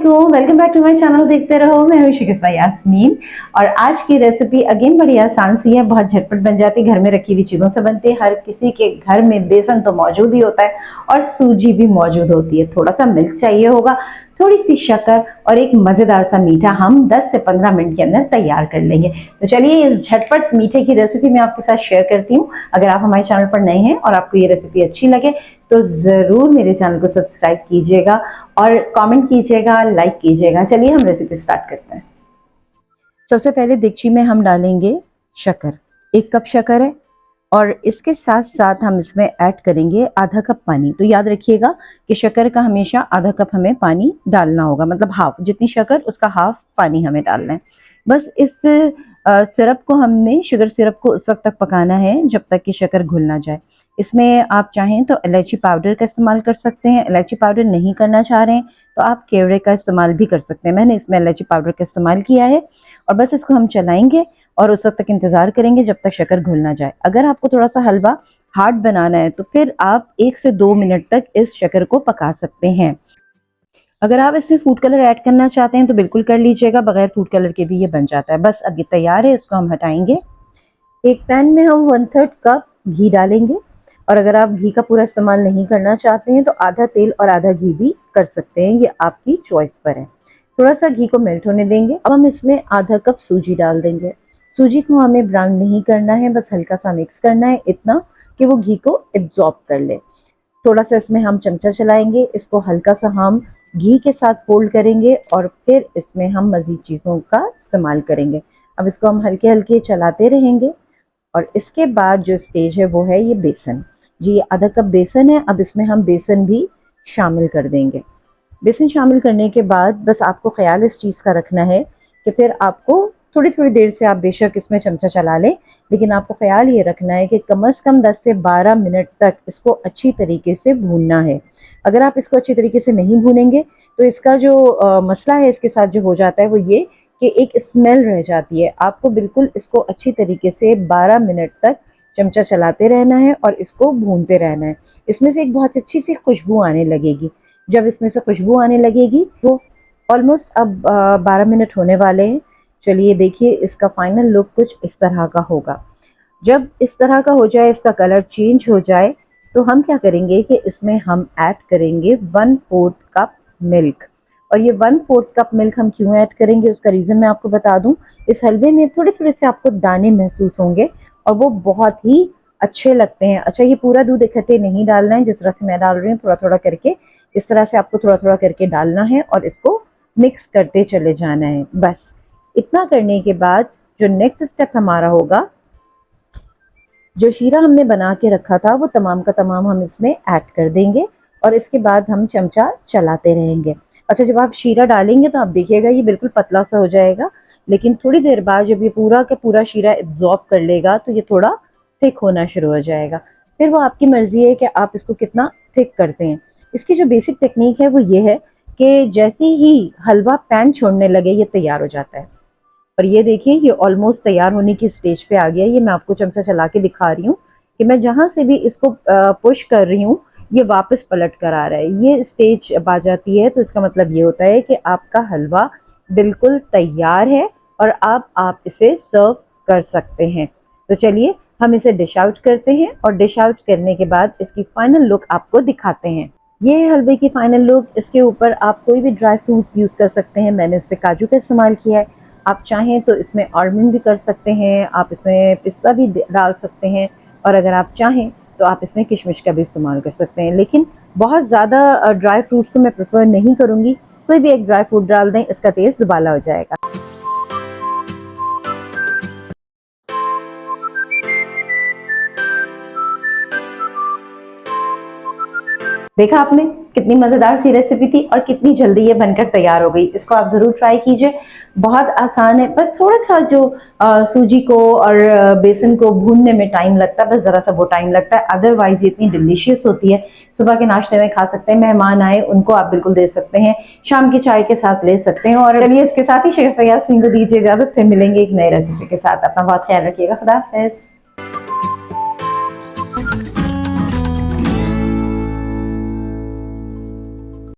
अस्सलामुअलैकुम, welcome back to my channel. देखते रहो, मैं हूं शिकूफा यास्मीन। और आज की रेसिपी अगेन बड़ी आसान सी है, बहुत झटपट बन जाती है, घर में रखी हुई चीज़ों से बनती है। हर किसी के घर में बेसन तो मौजूद ही होता है और सूजी भी मौजूद होती है। थोड़ा सा मिल्क चाहिए होगा, थोड़ी सी शक्कर और एक मज़ेदार सा मीठा हम 10 से 15 मिनट के अंदर तैयार कर लेंगे। तो चलिए इस झटपट मीठे की रेसिपी मैं आपके साथ शेयर करती हूँ। अगर आप हमारे चैनल पर नए हैं और आपको ये रेसिपी अच्छी लगे तो ज़रूर मेरे चैनल को सब्सक्राइब कीजिएगा और कमेंट कीजिएगा, लाइक कीजिएगा। चलिए हम रेसिपी स्टार्ट करते हैं। सबसे पहले देगची में हम डालेंगे शक्कर, 1 कप शक्कर है और इसके साथ साथ हम इसमें ऐड करेंगे आधा कप पानी। तो याद रखिएगा कि शक्कर का हमेशा आधा कप हमें पानी डालना होगा, मतलब हाफ, जितनी शक्कर उसका हाफ पानी हमें डालना है। बस इस सिरप को हमने, शुगर सिरप को उस वक्त तक पकाना है जब तक कि शक्कर घुल ना जाए। इसमें आप चाहें तो इलायची पाउडर का इस्तेमाल कर सकते हैं। इलायची पाउडर नहीं करना चाह रहे हैं तो आप केवड़े का इस्तेमाल भी कर सकते हैं। मैंने इसमें इलायची पाउडर का इस्तेमाल किया है और बस इसको हम चलाएंगे और उस वक्त तक इंतजार करेंगे जब तक शक्कर घुल ना जाए। अगर आपको थोड़ा सा हलवा हार्ड बनाना है तो फिर आप 1 से 2 मिनट तक इस शक्कर को पका सकते हैं। अगर आप इसमें फूड कलर ऐड करना चाहते हैं तो बिल्कुल कर लीजिएगा, बगैर फूड कलर के भी ये बन जाता है। बस अब ये तैयार है, इसको हम हटाएंगे। एक पैन में हम 1/3 कप घी डालेंगे और अगर आप घी का पूरा इस्तेमाल नहीं करना चाहते हैं तो आधा तेल और आधा घी भी कर सकते हैं, ये आपकी चॉइस पर है। थोड़ा सा घी को मेल्ट होने देंगे। अब हम इसमें आधा कप सूजी डाल देंगे। सूजी को हमें ब्राउन नहीं करना है, बस हल्का सा मिक्स करना है, इतना कि वो घी को एब्जॉर्ब कर ले। थोड़ा सा इसमें हम चमचा चलाएंगे, इसको हल्का सा हम घी के साथ फोल्ड करेंगे और फिर इसमें हम मज़ीद चीज़ों का इस्तेमाल करेंगे। अब इसको हम हल्के हल्के चलाते रहेंगे और इसके बाद जो स्टेज है वो है ये बेसन। जी, ये आधा कप बेसन है। अब इसमें हम बेसन भी शामिल कर देंगे। बेसन शामिल करने के बाद बस आपको ख्याल इस चीज़ का रखना है कि फिर आपको थोड़ी थोड़ी देर से आप बेशक इसमें चमचा चला लें, लेकिन आपको ख्याल ये रखना है कि कम से कम 10 से 12 मिनट तक इसको अच्छी तरीके से भूनना है। अगर आप इसको अच्छी तरीके से नहीं भूनेंगे तो इसका जो मसला है इसके साथ जो हो जाता है वो ये कि एक स्मेल रह जाती है। आपको बिल्कुल इसको अच्छी तरीके से 12 मिनट तक चमचा चलाते रहना है और इसको भूनते रहना है। इसमें से एक बहुत अच्छी सी खुशबू आने लगेगी। जब इसमें से खुशबू आने लगेगी तो ऑलमोस्ट अब 12 मिनट होने वाले हैं। चलिए देखिए, इसका फाइनल लुक कुछ इस तरह का होगा। जब इस तरह का हो जाए, इसका कलर चेंज हो जाए, तो हम क्या करेंगे कि इसमें हम ऐड करेंगे 1/4 कप मिल्क। और ये 1/4 कप मिल्क हम क्यों ऐड करेंगे उसका रीज़न मैं आपको बता दूं। इस हलवे में थोड़े थोड़े से आपको दाने महसूस होंगे और वो बहुत ही अच्छे लगते हैं। अच्छा, ये पूरा दूध इकट्ठे नहीं डालना है जिस तरह से मैं डाल रही हूँ, थोड़ा थोड़ा करके इस तरह से आपको थोड़ा थोड़ा करके डालना है और इसको मिक्स करते चले जाना है। बस इतना करने के बाद जो नेक्स्ट स्टेप हमारा होगा, जो शीरा हमने बना के रखा था वो तमाम का तमाम हम इसमें ऐड कर देंगे और इसके बाद हम चमचा चलाते रहेंगे। अच्छा, जब आप शीरा डालेंगे तो आप देखिएगा ये बिल्कुल पतला सा हो जाएगा, लेकिन थोड़ी देर बाद जब ये पूरा का पूरा शीरा एब्जॉर्ब कर लेगा तो ये थोड़ा थिक होना शुरू हो जाएगा। फिर वो आपकी मर्जी है कि आप इसको कितना थिक करते हैं। इसकी जो बेसिक टेक्निक है वो ये है कि जैसे ही हलवा पैन छोड़ने लगे ये तैयार हो जाता है। और ये देखिए, ये ऑलमोस्ट तैयार होने की स्टेज पे आ गया। ये मैं आपको चमचा चला के दिखा रही हूँ कि मैं जहाँ से भी इसको पुश कर रही हूँ ये वापस पलट कर आ रहा है। ये स्टेज आ जाती है तो इसका मतलब ये होता है कि आपका हलवा बिल्कुल तैयार है और अब आप इसे सर्व कर सकते हैं। तो चलिए हम इसे डिश आउट करते हैं और डिश आउट करने के बाद इसकी फाइनल लुक आपको दिखाते हैं। ये है हलवे की फाइनल लुक। इसके ऊपर आप कोई भी ड्राई फ्रूट्स यूज़ कर सकते हैं। मैंने इस पर काजू का इस्तेमाल किया है। आप चाहें तो इसमें आलमंड भी कर सकते हैं, आप इसमें पिस्ता भी डाल सकते हैं और अगर आप चाहें तो आप इसमें किशमिश का भी इस्तेमाल कर सकते हैं। लेकिन बहुत ज़्यादा ड्राई फ्रूट्स को मैं प्रेफर नहीं करूँगी। कोई भी एक ड्राई फ्रूट डाल दें, इसका टेस्ट दुबाला हो जाएगा। देखा आपने, कितनी मज़ेदार सी रेसिपी थी और कितनी जल्दी ये बनकर तैयार हो गई। इसको आप ज़रूर ट्राई कीजिए, बहुत आसान है। बस थोड़ा सा जो सूजी को और बेसन को भूनने में टाइम लगता है, बस ज़रा सा वो टाइम लगता है। अदरवाइज ये इतनी डिलीशियस होती है, सुबह के नाश्ते में खा सकते हैं, मेहमान आए उनको आप बिल्कुल दे सकते हैं, शाम की चाय के साथ ले सकते हैं। और चलिए इसके साथ ही शिकूफा यास्मीन को दीजिए इजाज़त, फिर मिलेंगे एक नई रेसिपी के साथ। अपना बहुत ख्याल रखिएगा। खुदा हाफिज़।